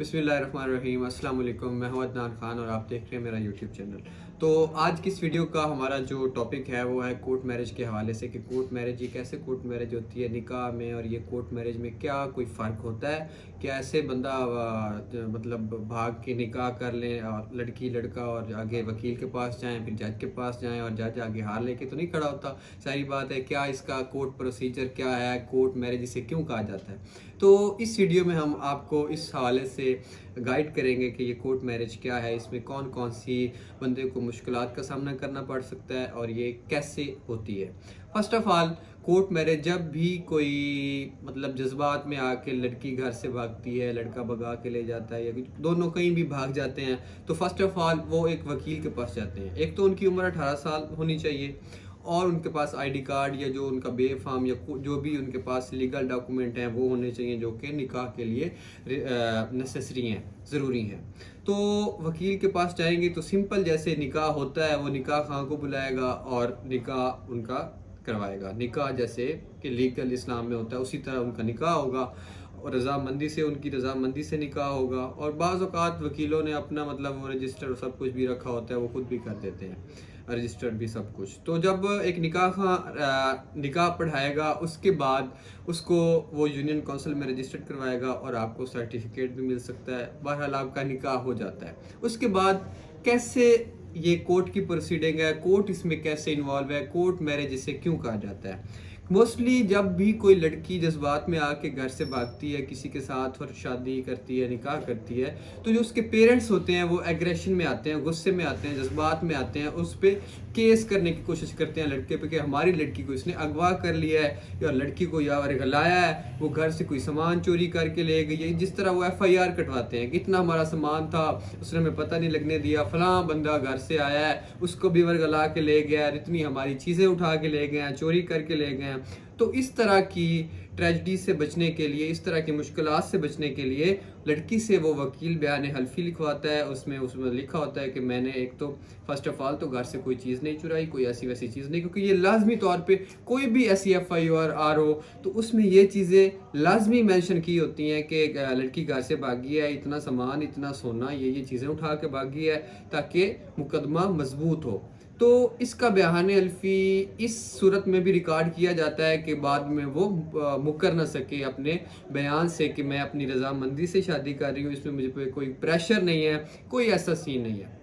बिस्मिल्लाहिर्रहमानिर्रहीम। अस्सलाम वालेकुम। मैं हूं अदनान खान और आप देख रहे हैं मेरा यूट्यूब चैनल। तो आज की इस वीडियो का हमारा जो टॉपिक है वो है कोर्ट मैरिज के हवाले से कि कोर्ट मैरिज ये कैसे कोर्ट मैरिज होती है निकाह में, और ये कोर्ट मैरिज में क्या कोई फ़र्क होता है। क्या ऐसे बंदा मतलब भाग के निकाह कर लें और लड़की लड़का और आगे वकील के पास जाएं, फिर जज के पास जाएं और जज आगे हार लेके तो नहीं खड़ा होता। सारी बात है, क्या इसका कोर्ट प्रोसीजर क्या है, कोर्ट मैरिज इसे क्यों कहा जाता है। तो इस वीडियो में हम आपको इस हवाले से गाइड करेंगे कि ये कोर्ट मैरिज क्या है, इसमें कौन कौन सी बंदे को मुश्किलात का सामना करना पड़ सकता है और ये कैसे होती है। First of all, court marriage जब भी कोई मतलब जज्बात में आके लड़की घर से भागती है, लड़का भगा के ले जाता है, या दोनों कहीं भी भाग जाते हैं, तो फर्स्ट ऑफ ऑल वो एक वकील के पास जाते हैं। एक तो उनकी उम्र 18 साल होनी चाहिए और उनके पास आईडी कार्ड या जो उनका बे फार्म या जो भी उनके पास लीगल डॉक्यूमेंट हैं वो होने चाहिए, जो कि निकाह के लिए नेसेसरी हैं, ज़रूरी हैं। तो वकील के पास जाएंगे तो सिंपल जैसे निकाह होता है वो निकाह खां को बुलाएगा और निकाह उनका करवाएगा। निकाह जैसे कि लीगल इस्लाम में होता है उसी तरह उनका निकाह होगा और रजामंदी से, उनकी रजामंदी से निकाह होगा। और बाज़ औक़ात वकीलों ने अपना मतलब वो रजिस्टर सब कुछ भी रखा होता है, वो खुद भी कर देते हैं रजिस्टर्ड भी सब कुछ। तो जब एक निकाह पढ़ाएगा उसके बाद उसको वो यूनियन काउंसिल में रजिस्टर्ड करवाएगा और आपको सर्टिफिकेट भी मिल सकता है। बहरहाल आपका निकाह हो जाता है। उसके बाद कैसे ये कोर्ट की प्रोसीडिंग है, कोर्ट इसमें कैसे इन्वॉल्व है, कोर्ट मैरिज इसे क्यों कहा जाता है। मोस्टली जब भी कोई लड़की जज्बात में आके घर से भागती है किसी के साथ और शादी करती है, निकाह करती है, तो जो उसके पेरेंट्स होते हैं वो एग्रेशन में आते हैं, गुस्से में आते हैं, जज्बात में आते हैं, उस पर केस करने की कोशिश करते हैं लड़के पे कि हमारी लड़की को इसने अगवा कर लिया है या लड़की को यार गलाया है, वो घर से कोई सामान चोरी करके ले गई है। जिस तरह वो FIR कटवाते हैं कि इतना हमारा सामान था, उसने हमें पता नहीं लगने दिया, फलां बंदा घर से आया है, उसको भी वर्गला के ले गया, इतनी हमारी चीज़ें उठा के ले गए हैं, चोरी करके ले गए हैं। तो इस तरह की ट्रेजेडी से बचने के लिए, इस तरह की मुश्किलात से बचने के लिए लड़की से वो वकील बयान हल्फी लिखवाता है। उसमें लिखा होता है कि मैंने एक तो फर्स्ट ऑफ ऑल तो घर से कोई चीज़ नहीं चुराई, कोई ऐसी वैसी चीज़ नहीं, क्योंकि ये लाजमी तौर पे कोई भी ऐसी FIR हो तो उसमें ये चीज़ें लाजमी मेंशन की होती हैं कि लड़की घर से भागी है, इतना सामान, इतना सोना, ये चीज़ें उठा के भागी है, ताकि मुकदमा मजबूत हो। तो इसका बयान हल्फी इस सूरत में भी रिकॉर्ड किया जाता है कि बाद में वो मुकर न सके अपने बयान से कि मैं अपनी रजामंदी से शादी कर रही हूँ, इसमें मुझे पे कोई प्रेशर नहीं है, कोई ऐसा सीन नहीं है।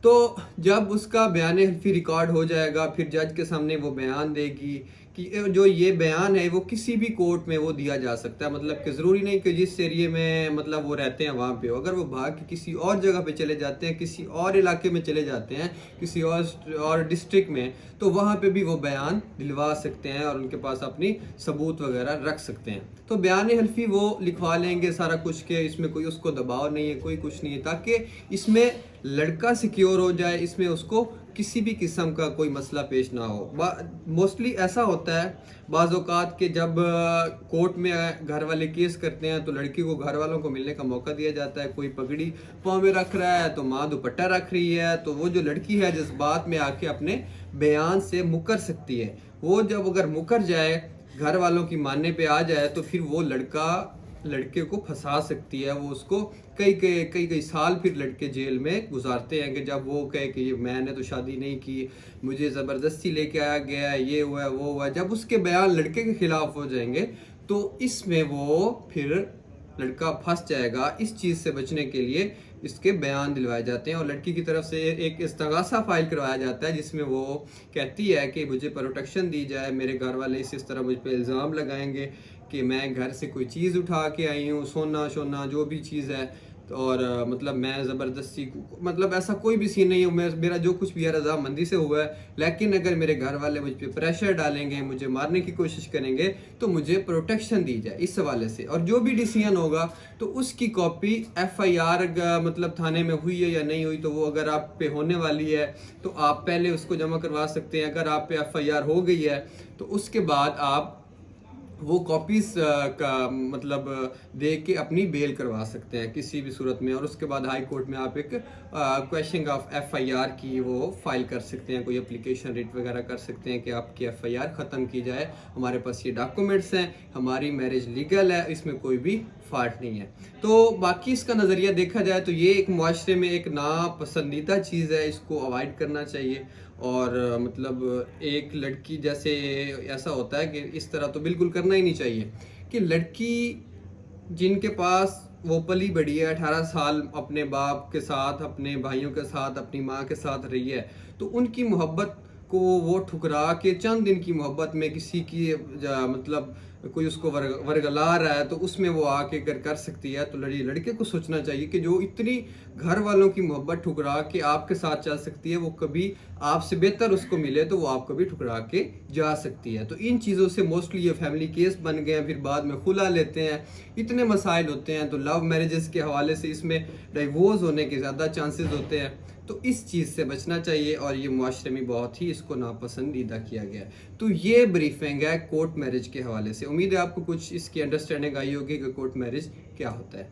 तो जब उसका बयान हल्फी रिकॉर्ड हो जाएगा फिर जज के सामने वो बयान देगी कि जो ये बयान है वो किसी भी कोर्ट में वो दिया जा सकता है। मतलब कि ज़रूरी नहीं कि जिस एरिए में मतलब वो रहते हैं वहाँ पे हो, अगर वो भाग के किसी और जगह पे चले जाते हैं, किसी और इलाके में चले जाते हैं, किसी और डिस्ट्रिक्ट में, तो वहाँ पे भी वो बयान दिलवा सकते हैं और उनके पास अपनी सबूत वगैरह रख सकते हैं। तो बयान हल्फी वो लिखवा लेंगे सारा कुछ के इसमें कोई उसको दबाव नहीं है, कोई कुछ नहीं है, ताकि इसमें लड़का सिक्योर हो जाए, इसमें उसको किसी भी किस्म का कोई मसला पेश ना हो। मोस्टली ऐसा होता है बाज़ औक़ात के जब कोर्ट में घर वाले केस करते हैं तो लड़की को घर वालों को मिलने का मौका दिया जाता है। कोई पगड़ी पाँव में रख रहा है तो माँ दुपट्टा रख रही है, तो वो जो लड़की है जज्बात में आके अपने बयान से मुकर सकती है। वो जब अगर मुकर जाए, घर वालों की मानने पे आ जाए, तो फिर वो लड़के को फंसा सकती है। वो उसको कई साल फिर लड़के जेल में गुजारते हैं कि जब वो कहे कि ये मैंने तो शादी नहीं की, मुझे ज़बरदस्ती लेके आया गया है, ये हुआ वो हुआ। जब उसके बयान लड़के के खिलाफ हो जाएंगे तो इसमें वो फिर लड़का फंस जाएगा। इस चीज़ से बचने के लिए इसके बयान दिलवाए जाते हैं और लड़की की तरफ से एक इस्तगासा फाइल करवाया जाता है जिसमें वो कहती है कि मुझे प्रोटेक्शन दी जाए, मेरे घर वाले इस तरह मुझ पर इल्ज़ाम लगाएंगे कि मैं घर से कोई चीज़ उठा के आई हूँ, सोना शोना जो भी चीज़ है, और मतलब मैं ज़बरदस्ती, मतलब ऐसा कोई भी सीन नहीं है, मेरा जो कुछ भी है रजामंदी से हुआ है, लेकिन अगर मेरे घर वाले मुझ पे प्रेशर डालेंगे, मुझे मारने की कोशिश करेंगे, तो मुझे प्रोटेक्शन दी जाए इस हवाले से। और जो भी डिसीजन होगा तो उसकी कॉपी FIR मतलब थाने में हुई है या नहीं हुई, तो वो अगर आप पे होने वाली है तो आप पहले उसको जमा करवा सकते हैं। अगर आप पे FIR हो गई है तो उसके बाद आप वो कॉपीज़ का मतलब दे के अपनी बेल करवा सकते हैं किसी भी सूरत में। और उसके बाद हाई कोर्ट में आप एक क्वेश्चन ऑफ FIR की वो फाइल कर सकते हैं, कोई एप्लीकेशन रिट वगैरह कर सकते हैं कि आपकी FIR ख़त्म की जाए, हमारे पास ये डॉक्यूमेंट्स हैं, हमारी मैरिज लीगल है, इसमें कोई भी फॉल्ट नहीं है। तो बाकी इसका नज़रिया देखा जाए तो ये एक मुआशरे में एक नापसंदीदा चीज़ है, इसको अवॉइड करना चाहिए। और मतलब एक लड़की जैसे ऐसा होता है कि इस तरह तो बिल्कुल करना ही नहीं चाहिए कि लड़की जिनके पास वो पली बड़ी है 18 साल अपने बाप के साथ, अपने भाइयों के साथ, अपनी माँ के साथ रही है, तो उनकी मोहब्बत को वो ठुकरा के चंद दिन की मोहब्बत में किसी की मतलब कोई उसको वरगला रहा है तो उसमें वो आके कर सकती है। तो लड़के को सोचना चाहिए कि जो इतनी घर वालों की मोहब्बत ठुकरा के आपके साथ चल सकती है, वो कभी आपसे बेहतर उसको मिले तो वो आपको भी ठुकरा के जा सकती है। तो इन चीज़ों से मोस्टली ये फैमिली केस बन गए हैं, फिर बाद में खुला लेते हैं, इतने मसाइल होते हैं। तो लव मैरिजेस के हवाले से इसमें डाइवोर्स होने के ज़्यादा चांसेस होते हैं। तो इस चीज़ से बचना चाहिए और ये मुआशरे में बहुत ही इसको नापसंदीदा किया गया है। तो ये ब्रीफिंग है कोर्ट मैरिज के हवाले से। उम्मीद है आपको कुछ इसकी अंडरस्टैंडिंग आई होगी कि कोर्ट मैरिज क्या होता है।